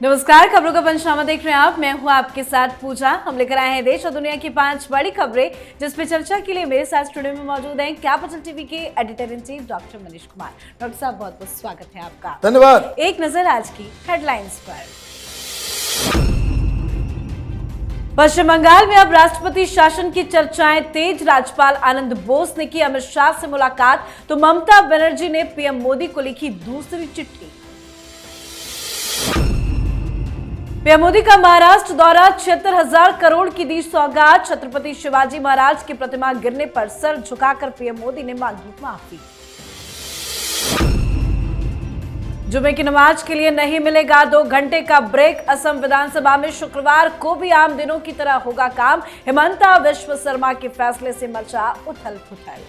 नमस्कार, खबरों का पंचनामा देख रहे हैं आप। मैं हूं आपके साथ पूजा। हम लेकर आए हैं देश और दुनिया की 5 बड़ी खबरें, जिस पे चर्चा के लिए मेरे साथ स्टूडियो में मौजूद हैं कैपिटल टीवी के editor in chief doctor Manish Kumar. Doctor साहब, बहुत बहुत स्वागत है आपका। धन्यवाद। एक नजर आज की हेडलाइंस पर। पश्चिम बंगाल में अब राष्ट्रपति शासन की चर्चाएं तेज। राज्यपाल आनंद बोस ने की अमित शाह से मुलाकात, तो ममता बनर्जी ने पीएम मोदी को लिखी दूसरी चिट्ठी। पीएम मोदी का महाराष्ट्र दौरा, 76,000 करोड़ की दी सौगात। छत्रपति शिवाजी महाराज की प्रतिमा गिरने पर सर झुकाकर पीएम मोदी ने मांगी माफी। जुमे की नमाज के लिए नहीं मिलेगा 2 घंटे का ब्रेक। असम विधानसभा में शुक्रवार को भी आम दिनों की तरह होगा काम। हिमंता विश्व शर्मा के फैसले से मचा उथल पुथल।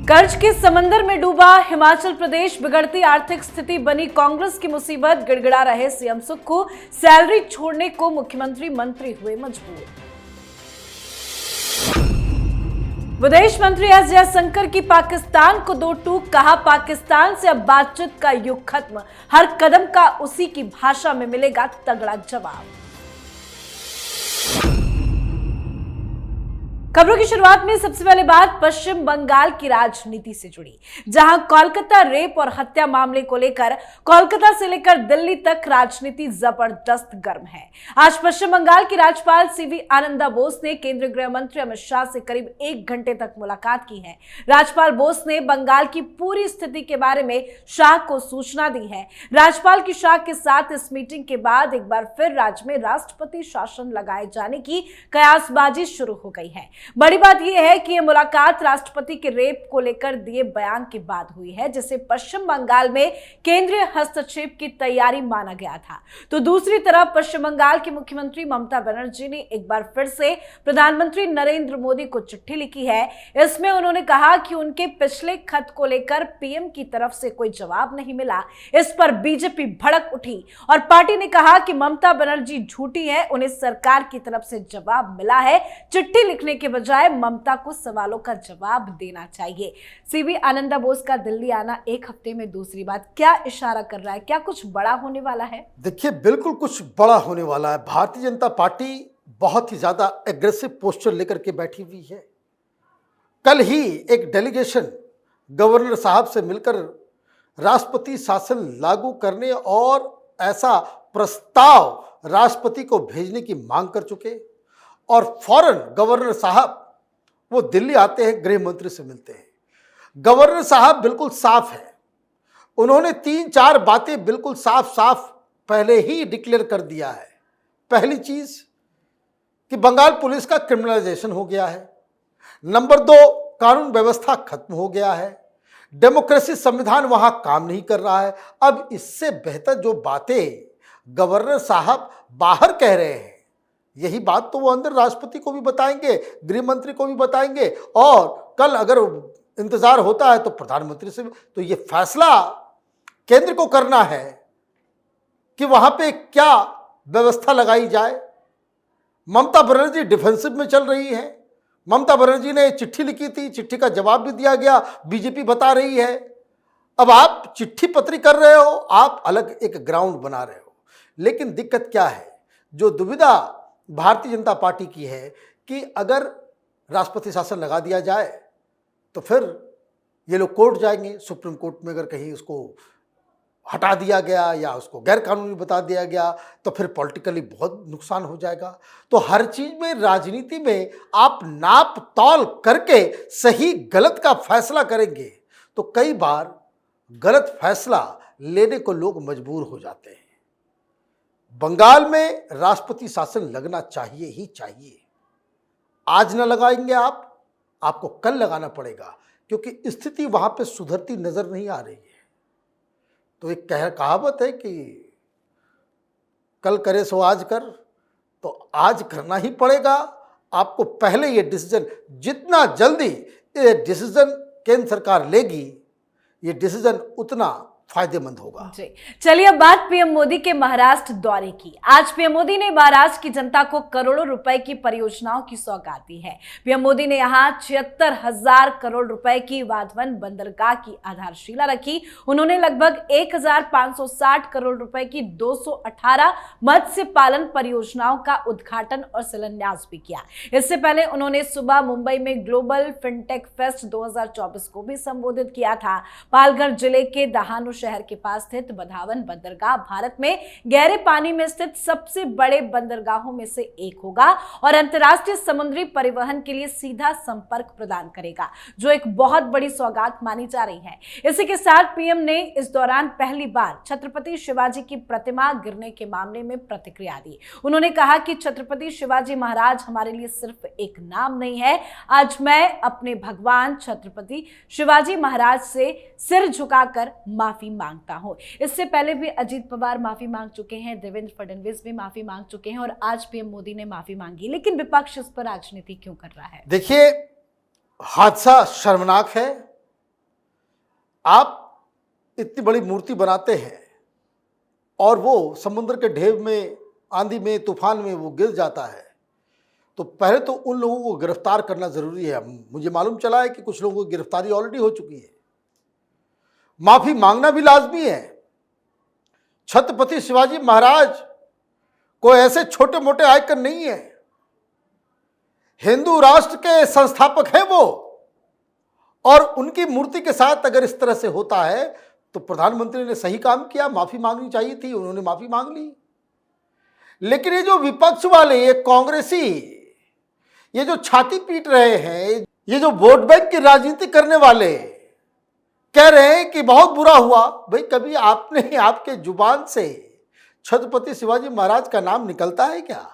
कर्ज के समंदर में डूबा हिमाचल प्रदेश, बिगड़ती आर्थिक स्थिति बनी कांग्रेस की मुसीबत। गिड़गिड़ा रहे सीएम सुक्खू, सैलरी छोड़ने को मुख्यमंत्री मंत्री हुए मजबूर। विदेश मंत्री एस जयशंकर की पाकिस्तान को 2 टूक, कहा पाकिस्तान से अब बातचीत का युग खत्म, हर कदम का उसी की भाषा में मिलेगा तगड़ा जवाब। खबरों की शुरुआत में सबसे पहले बात पश्चिम बंगाल की राजनीति से जुड़ी, जहां कोलकाता रेप और हत्या मामले को लेकर कोलकाता से लेकर दिल्ली तक राजनीति जबरदस्त गर्म है। आज पश्चिम बंगाल की राज्यपाल सीवी आनंदा बोस ने केंद्रीय गृह मंत्री अमित शाह से करीब 1 घंटे तक मुलाकात की है। राज्यपाल बोस ने बंगाल की पूरी स्थिति के बारे में शाह को सूचना दी है। राज्यपाल की शाह के साथ इस मीटिंग के बाद एक बार फिर राज्य में राष्ट्रपति शासन लगाए जाने की कयासबाजी शुरू हो गई है। बड़ी बात यह है कि यह मुलाकात राष्ट्रपति के रेप को लेकर दिए बयान के बाद हुई है, जिसे पश्चिम बंगाल में केंद्रीय हस्तक्षेप की तैयारी माना गया था। तो दूसरी तरफ पश्चिम बंगाल की मुख्यमंत्री ममता बनर्जी ने एक बार फिर से प्रधानमंत्री नरेंद्र मोदी को चिट्ठी लिखी है। इसमें उन्होंने कहा कि उनके पिछले खत को लेकर पीएम की तरफ से कोई जवाब नहीं मिला। इस पर बीजेपी भड़क उठी और पार्टी ने कहा कि ममता बनर्जी झूठी है, उन्हें सरकार की तरफ से जवाब मिला है। चिट्ठी लिखने के बजाय ममता को सवालों का जवाब देना चाहिए। सीवी आनंदा बोस का दिल्ली आना एक हफ्ते में दूसरी बात, क्या इशारा कर रहा है? क्या कुछ बड़ा होने वाला है? देखिए, बिल्कुल कुछ बड़ा होने वाला है। भारतीय जनता पार्टी बहुत ही ज्यादा एग्रेसिव पोस्चर लेकर के बैठी हुई है। कल ही एक डेलीगेशन गवर्नर साहब से मिलकर राष्ट्रपति शासन लागू करने और ऐसा प्रस्ताव राष्ट्रपति को भेजने की मांग कर चुके, और फौरन गवर्नर साहब वो दिल्ली आते हैं, गृह मंत्री से मिलते हैं। गवर्नर साहब बिल्कुल साफ है, उन्होंने 3-4 बातें बिल्कुल साफ साफ पहले ही डिक्लेयर कर दिया है। पहली चीज कि बंगाल पुलिस का क्रिमिनलाइजेशन हो गया है। नंबर 2, कानून व्यवस्था खत्म हो गया है। डेमोक्रेसी संविधान वहां काम नहीं कर रहा है। अब इससे बेहतर जो बातें गवर्नर साहब बाहर कह रहे हैं, यही बात तो वो अंदर राष्ट्रपति को भी बताएंगे, गृह मंत्री को भी बताएंगे, और कल अगर इंतजार होता है तो प्रधानमंत्री से भी। तो ये फैसला केंद्र को करना है कि वहां पे क्या व्यवस्था लगाई जाए। ममता बनर्जी डिफेंसिव में चल रही है। ममता बनर्जी ने चिट्ठी लिखी थी, चिट्ठी का जवाब भी दिया गया, बीजेपी बता रही है। अब आप चिट्ठी पत्री कर रहे हो, आप अलग एक ग्राउंड बना रहे हो। लेकिन दिक्कत क्या है, जो दुविधा भारतीय जनता पार्टी की है कि अगर राष्ट्रपति शासन लगा दिया जाए तो फिर ये लोग कोर्ट जाएंगे। सुप्रीम कोर्ट में अगर कहीं उसको हटा दिया गया या उसको गैर कानूनी बता दिया गया तो फिर पॉलिटिकली बहुत नुकसान हो जाएगा। तो हर चीज में, राजनीति में आप नाप तौल करके सही गलत का फैसला करेंगे तो कई बार गलत फैसला लेने को लोग मजबूर हो जाते हैं। बंगाल में राष्ट्रपति शासन लगना चाहिए ही चाहिए। आज न लगाएंगे आपको कल लगाना पड़ेगा, क्योंकि स्थिति वहां पे सुधरती नजर नहीं आ रही है। तो एक कहावत है कि कल करे सो आज कर, तो आज करना ही पड़ेगा आपको। पहले ये डिसीजन, जितना जल्दी ये डिसीजन केंद्र सरकार लेगी, ये डिसीजन उतना फायदेमंद होगा। जी, चलिए अब बात पीएम मोदी के महाराष्ट्र दौरे की। आज पीएम मोदी ने महाराष्ट्र की जनता को करोड़ों रुपए की परियोजनाओं की सौगात दी है। पीएम मोदी ने यहां 76,000 करोड़ रुपए की वाधवन बंदरगाह की आधारशिला रखी। उन्होंने लगभग 1,560 करोड़ रुपए की 218 मत्स्य पालन परियोजनाओं का उद्घाटन और शिलान्यास भी किया। इससे पहले उन्होंने सुबह मुंबई में ग्लोबल फिनटेक फेस्ट 2024 को भी संबोधित किया था। पालघर जिले के दहानु शहर के पास स्थित बधावन बंदरगाह भारत में गहरे पानी में स्थित सबसे बड़े बंदरगाहों में से एक होगा और अंतर्राष्ट्रीय समुद्री परिवहन के लिए सीधा संपर्क प्रदान करेगा, जो एक बहुत बड़ी सौगात मानी जा रही है। इसी के साथ पीएम ने इस दौरान पहली बार छत्रपति शिवाजी की प्रतिमा गिरने के मामले में प्रतिक्रिया दी। उन्होंने कहा कि छत्रपति शिवाजी महाराज हमारे लिए सिर्फ एक नाम नहीं है। आज मैं अपने भगवान छत्रपति शिवाजी महाराज से सिर झुकाकर माफी मांगता हूं। इससे पहले भी अजीत पवार माफी मांग चुके हैं, देवेंद्र फडणवीस भी माफी मांग चुके हैं और आज पीएम मोदी ने माफी मांगी। लेकिन विपक्ष इस पर राजनीति क्यों कर रहा है? देखिए, हादसा शर्मनाक है। आप इतनी बड़ी मूर्ति बनाते हैं और वो समुद्र के ढेव में, आंधी में, तूफान में वो गिर जाता है, तो पहले तो उन लोगों को गिरफ्तार करना जरूरी है। मुझे मालूम चला है कि कुछ लोगों की गिरफ्तारी ऑलरेडी हो चुकी है। माफी मांगना भी लाजमी है। छत्रपति शिवाजी महाराज कोई ऐसे छोटे मोटे आइकन नहीं है। हिंदू राष्ट्र के संस्थापक हैं वो, और उनकी मूर्ति के साथ अगर इस तरह से होता है तो प्रधानमंत्री ने सही काम किया, माफी मांगनी चाहिए थी, उन्होंने माफी मांग ली। लेकिन ये जो विपक्ष वाले, ये कांग्रेसी, ये जो छाती पीट रहे हैं, ये जो वोट बैंक की राजनीति करने वाले कह रहे हैं कि बहुत बुरा हुआ। भाई, कभी आपने, आपके जुबान से छत्रपति शिवाजी महाराज का नाम निकलता है क्या?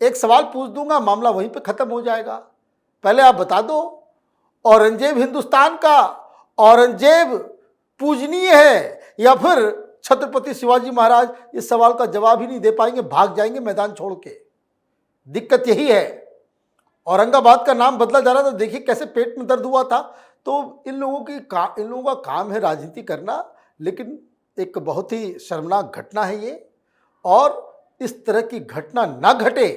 एक सवाल पूछ दूंगा, मामला वहीं पे खत्म हो जाएगा। पहले आप बता दो, औरंगजेब हिंदुस्तान का औरंगजेब पूजनीय है या फिर छत्रपति शिवाजी महाराज? इस सवाल का जवाब ही नहीं दे पाएंगे, भाग जाएंगे मैदान छोड़ के। दिक्कत यही है। औरंगाबाद का नाम बदला जा रहा था, देखिए कैसे पेट में दर्द हुआ था। तो इन लोगों का काम है राजनीति करना, लेकिन एक बहुत ही शर्मनाक घटना है ये, और इस तरह की घटना ना घटे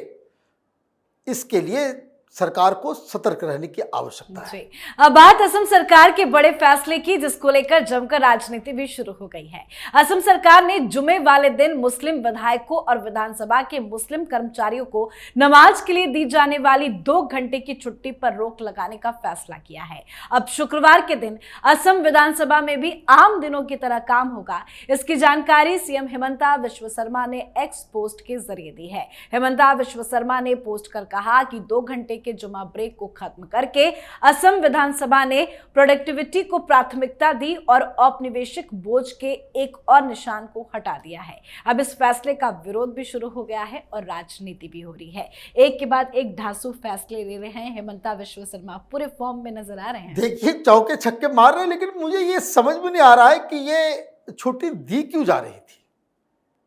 इसके लिए सरकार को सतर्क रहने की आवश्यकता है। अब बात असम सरकार के बड़े फैसले की, जिसको लेकर जमकर राजनीति भी शुरू हो गई है। असम सरकार ने जुमे वाले दिन मुस्लिम विधायकों और विधानसभा के मुस्लिम कर्मचारियों को नमाज के लिए दी जाने वाली 2 घंटे की छुट्टी पर रोक लगाने का फैसला किया है। अब शुक्रवार के दिन असम विधानसभा में भी आम दिनों की तरह काम होगा। इसकी जानकारी सीएम हेमंता विश्व शर्मा ने एक्स पोस्ट के जरिए दी है। हेमंता विश्व शर्मा ने पोस्ट कर कहा कि 2 घंटे के जुमा ब्रेक को खत्म करके असम विधानसभा ने प्रोडक्टिविटी को प्राथमिकता दी और औपनिवेशिक बोझ के एक और निशान को हटा दिया है। अब इस फैसले का विरोध भी शुरू हो गया है और राजनीति भी हो रही है। एक के बाद एक धांसू फैसले ले रहे हैं हेमंता विश्व शर्मा, पूरे फॉर्म में नजर आ रहे हैं। देखिए, चौके छक्के मार रहे हैं, लेकिन मुझे ये समझ में नहीं आ रहा है कि ये छुट्टी दी क्यों जा रही थी।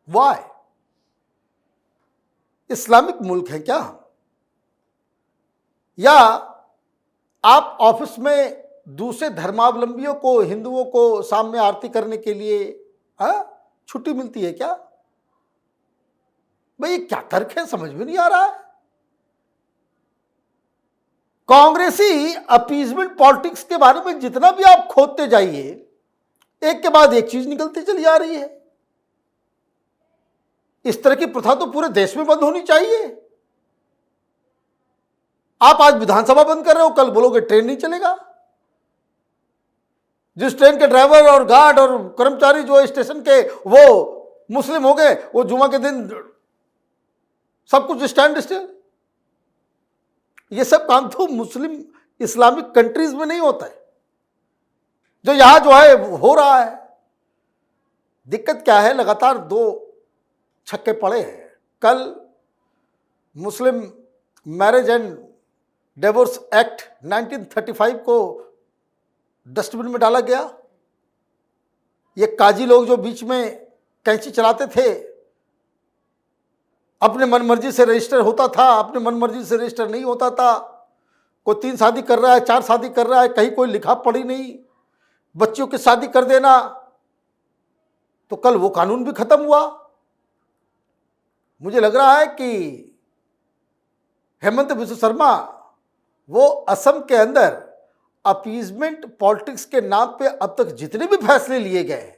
वाई? इस्लामिक मुल्क है क्या? या आप ऑफिस में दूसरे धर्मावलंबियों को, हिंदुओं को सामने आरती करने के लिए छुट्टी मिलती है क्या? भाई, ये क्या तर्क है, समझ में नहीं आ रहा है। कांग्रेसी अपीजमेंट पॉलिटिक्स के बारे में जितना भी आप खोदते जाइए, एक के बाद एक चीज निकलती चली आ रही है। इस तरह की प्रथा तो पूरे देश में बंद होनी चाहिए। आप आज विधानसभा बंद कर रहे हो, कल बोलोगे ट्रेन नहीं चलेगा। जिस ट्रेन के ड्राइवर और गार्ड और कर्मचारी जो स्टेशन के वो मुस्लिम हो गए, वो जुमा के दिन सब कुछ स्टैंड स्टिल। ये सब काम तो मुस्लिम इस्लामिक कंट्रीज में नहीं होता है, जो यहां जो है हो रहा है। दिक्कत क्या है, लगातार 2 छक्के पड़े हैं। कल मुस्लिम मैरिज एंड डिवोर्स एक्ट 1935 को डस्टबिन में डाला गया। ये काजी लोग जो बीच में कैंची चलाते थे, अपने मनमर्जी से रजिस्टर होता था, अपने मनमर्जी से रजिस्टर नहीं होता था। कोई 3 शादी कर रहा है, 4 शादी कर रहा है, कहीं कोई लिखा पढ़ी नहीं, बच्चियों की शादी कर देना, तो कल वो कानून भी खत्म हुआ। मुझे लग रहा है कि हेमंत बिस्व शर्मा वो असम के अंदर अपीजमेंट पॉलिटिक्स के नाम पे अब तक जितने भी फैसले लिए गए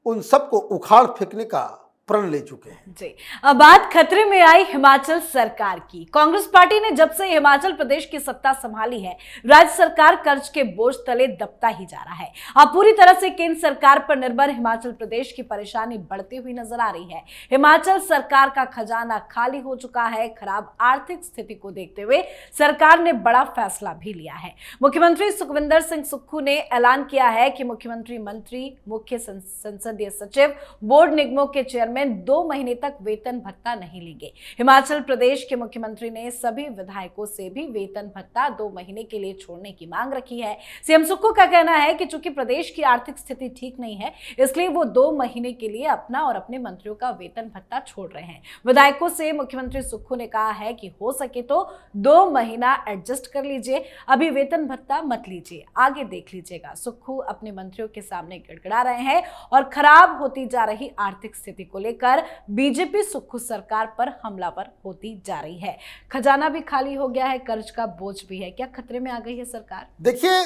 उन सबको उखाड़ फेंकने का प्रण ले चुके हैं। जी, अब बात खतरे में आई हिमाचल सरकार की। कांग्रेस पार्टी ने जब से हिमाचल प्रदेश की सत्ता संभाली है, राज्य सरकार कर्ज के बोझ तले दबता ही जा रहा है। अब पूरी तरह से केंद्र सरकार पर निर्भर हिमाचल प्रदेश की परेशानी बढ़ती हुई नजर आ रही है। हिमाचल सरकार का खजाना खाली हो चुका है। खराब आर्थिक स्थिति को देखते हुए सरकार ने बड़ा फैसला भी लिया है। मुख्यमंत्री सुखविंदर सिंह सुक्खू ने ऐलान किया है कि मुख्यमंत्री, मंत्री, मुख्य संसदीय सचिव, बोर्ड निगमों के चेयरमैन 2 महीने तक वेतन भत्ता नहीं लेंगे। हिमाचल प्रदेश के मुख्यमंत्री ने सभी विधायकों से भी वेतन भत्ता 2 महीने के लिए छोड़ने की मांग रखी है। सीएम सुक्खू का कहना है कि चूंकि प्रदेश की आर्थिक स्थिति ठीक नहीं है, इसलिए वो 2 महीने के लिए अपना और अपने मंत्रियों का वेतन भत्ता छोड़ रहे हैं। विधायकों से मुख्यमंत्री सुक्खू ने कहा है कि हो सके तो 2 महीना एडजस्ट कर लीजिए, अभी वेतन भत्ता मत लीजिए, आगे देख लीजिएगा। सुक्खू अपने मंत्रियों के सामने गिड़गिड़ा रहे हैं और खराब होती जा रही आर्थिक स्थिति को लेकर बीजेपी सुक्खू सरकार पर हमलावर होती जा रही है। खजाना भी खाली हो गया है, कर्ज का बोझ भी है। क्या खतरे में आ गई है सरकार? देखिए,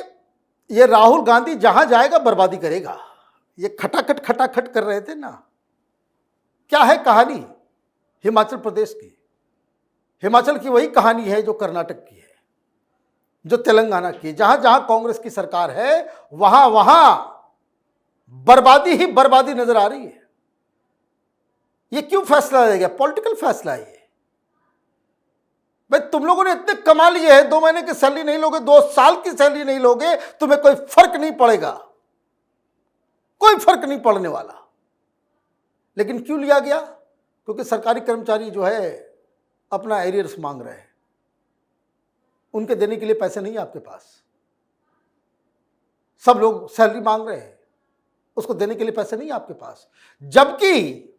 ये राहुल गांधी जहां जाएगा बर्बादी करेगा। ये खटाखट कर रहे थे ना। क्या है कहानी हिमाचल प्रदेश की? हिमाचल की वही कहानी है जो कर्नाटक की है, जो तेलंगाना की। जहां जहां कांग्रेस की सरकार है वहां वहां बर्बादी ही बर्बादी नजर आ रही है। ये क्यों फैसला लिया गया? पॉलिटिकल फैसला है ये। भाई, तुम लोगों ने इतने कमा लिए हैं, 2 महीने की सैलरी नहीं लोगे, 2 साल की सैलरी नहीं लोगे, तुम्हें कोई फर्क नहीं पड़ेगा, कोई फर्क नहीं पड़ने वाला। लेकिन क्यों लिया गया? क्योंकि सरकारी कर्मचारी जो है अपना एरियर्स मांग रहे हैं, उनके देने के लिए पैसे नहीं है आपके पास। सब लोग सैलरी मांग रहे हैं, उसको देने के लिए पैसे नहीं है आपके पास। जबकि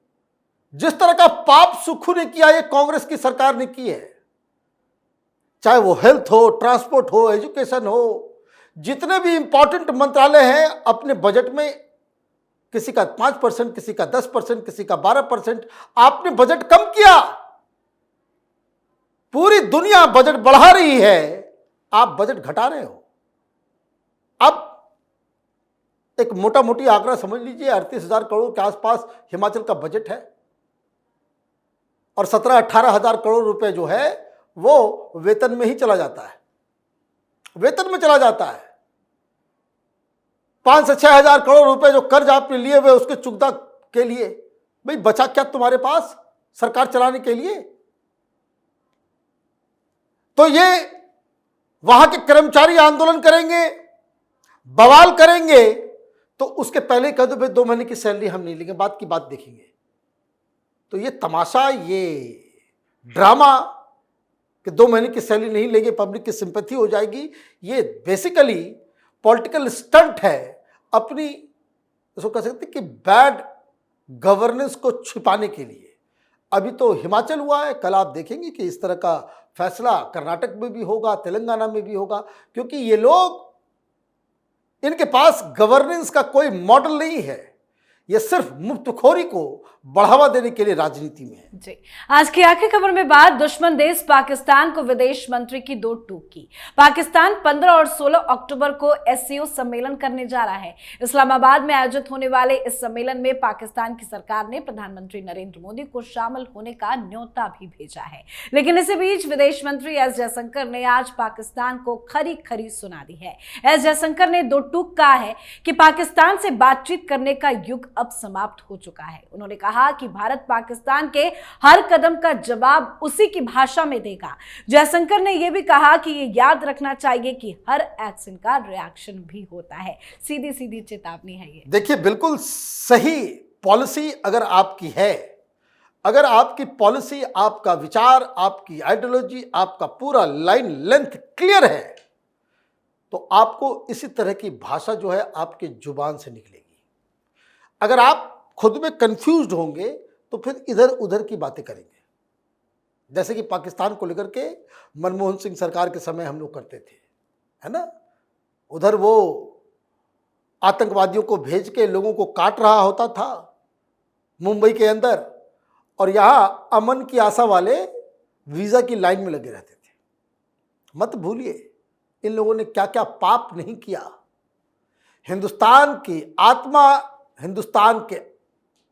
जिस तरह का पाप सुक्खू ने किया, ये कांग्रेस की सरकार ने की है। चाहे वो हेल्थ हो, ट्रांसपोर्ट हो, एजुकेशन हो, जितने भी इंपॉर्टेंट मंत्रालय हैं, अपने बजट में किसी का 5%, किसी का 10%, किसी का 12%, आपने बजट कम किया। पूरी दुनिया बजट बढ़ा रही है, आप बजट घटा रहे हो। अब एक मोटा मोटी आंकड़ा समझ लीजिए, 38,000 करोड़ के आसपास हिमाचल का बजट है और 17-18 हजार करोड़ रुपए जो है वो वेतन में ही चला जाता है, वेतन में चला जाता है। 5 से 6 हजार करोड़ रुपए जो कर्ज आपने लिए हुए उसके चुकता के लिए, भाई बचा क्या तुम्हारे पास सरकार चलाने के लिए? तो ये वहां के कर्मचारी आंदोलन करेंगे, बवाल करेंगे, तो उसके पहले कह दो भाई 2 महीने की सैलरी हम नहीं लेंगे, बात की बात देखेंगे। तो ये तमाशा, ये ड्रामा कि 2 महीने की सैलरी नहीं लेंगे, पब्लिक की सिंपैथी हो जाएगी, ये बेसिकली पॉलिटिकल स्टंट है, अपनी इसको कह सकते कि बैड गवर्नेंस को छिपाने के लिए। अभी तो हिमाचल हुआ है, कल आप देखेंगे कि इस तरह का फैसला कर्नाटक में भी होगा, तेलंगाना में भी होगा, क्योंकि ये लोग, इनके पास गवर्नेंस का कोई मॉडल नहीं है। ये सिर्फ मुफ्तखोरी को बढ़ावा देने के लिए राजनीति में है। जी, आज की आखिरी खबर में बात दुश्मन देश पाकिस्तान को विदेश मंत्री की 2 टूक की। पाकिस्तान 15 और 16 अक्टूबर को एससीओ सम्मेलन करने जा रहा है। इस्लामाबाद में आयोजित होने वाले इस सम्मेलन में पाकिस्तान की सरकार ने प्रधानमंत्री नरेंद्र मोदी को शामिल होने का न्योता भी भेजा है। लेकिन इसी बीच विदेश मंत्री एस जयशंकर ने आज पाकिस्तान को खरी खरी सुना दी है। एस जयशंकर ने 2 टूक कहा है कि पाकिस्तान से बातचीत करने का युग अब समाप्त हो चुका है। उन्होंने कहा कि भारत पाकिस्तान के हर कदम का जवाब उसी की भाषा में देगा। जयशंकर ने यह भी कहा कि ये याद रखना चाहिए कि हर एक्शन का रिएक्शन भी होता है। सीधी सीधी चेतावनी है ये। देखिए, बिल्कुल सही पॉलिसी अगर आपकी है, अगर आपकी पॉलिसी, आपका विचार, आपकी आइडियोलॉजी, आपका पूरा लाइन लेंथ क्लियर है, तो आपको इसी तरह की भाषा जो है आपके जुबान से निकलेगी। अगर आप खुद में कंफ्यूज्ड होंगे तो फिर इधर उधर की बातें करेंगे, जैसे कि पाकिस्तान को लेकर के मनमोहन सिंह सरकार के समय हम लोग करते थे, है ना। उधर वो आतंकवादियों को भेज के लोगों को काट रहा होता था मुंबई के अंदर, और यहाँ अमन की आशा वाले वीज़ा की लाइन में लगे रहते थे। मत भूलिए इन लोगों ने क्या क्या पाप नहीं किया। हिंदुस्तान की आत्मा, हिंदुस्तान के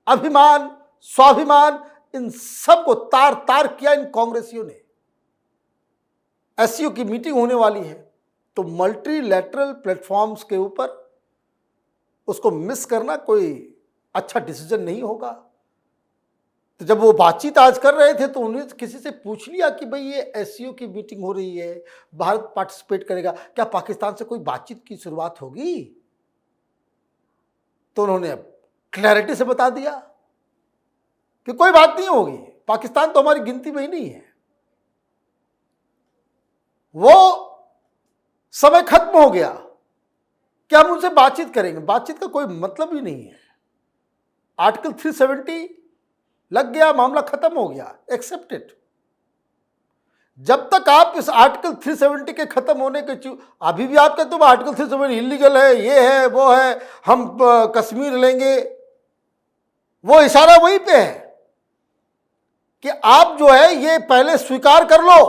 अभिमान, स्वाभिमान, इन सब को तार तार किया इन कांग्रेसियों ने। एससीओ की मीटिंग होने वाली है तो मल्टीलैटरल प्लेटफॉर्म्स के ऊपर उसको मिस करना कोई अच्छा डिसीजन नहीं होगा। तो जब वो बातचीत आज कर रहे थे तो उन्हें किसी से पूछ लिया कि भाई ये एससीओ की मीटिंग हो रही है, भारत पार्टिसिपेट करेगा, क्या पाकिस्तान से कोई बातचीत की शुरुआत होगी? तो उन्होंने क्लैरिटी से बता दिया कि कोई बात नहीं होगी, पाकिस्तान तो हमारी गिनती में ही नहीं है, वो समय खत्म हो गया कि हम उनसे बातचीत करेंगे, बातचीत का कोई मतलब ही नहीं है। आर्टिकल 370 लग गया, मामला खत्म हो गया, एक्सेप्टेड। जब तक आप इस आर्टिकल 370 के खत्म होने के अभी भी आप कहते हो आर्टिकल 370 इलीगल है, ये है, वो है, हम कश्मीर लेंगे, वो इशारा वहीं पे है कि आप जो है ये पहले स्वीकार कर लो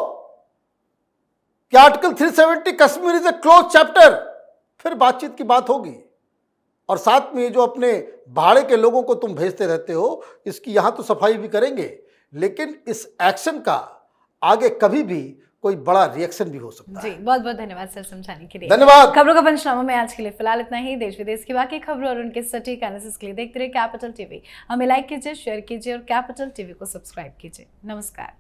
कि article 370 Kashmir is a close chapter, फिर बातचीत की बात होगी। और साथ में ये जो अपने भाड़े के लोगों को तुम भेजते रहते हो, इसकी यहां तो सफाई भी करेंगे, लेकिन इस एक्शन का आगे कभी भी कोई बड़ा रिएक्शन भी हो सकता है। जी, बहुत बहुत धन्यवाद सर समझाने के लिए। धन्यवाद। खबरों का पंचनामा में आज के लिए फिलहाल इतना ही। देश विदेश की बाकी खबरों और उनके सटीक एनालिसिस के लिए देखते रहिए कैपिटल टीवी। हमें लाइक कीजिए, शेयर कीजिए और कैपिटल टीवी को सब्सक्राइब कीजिए। नमस्कार।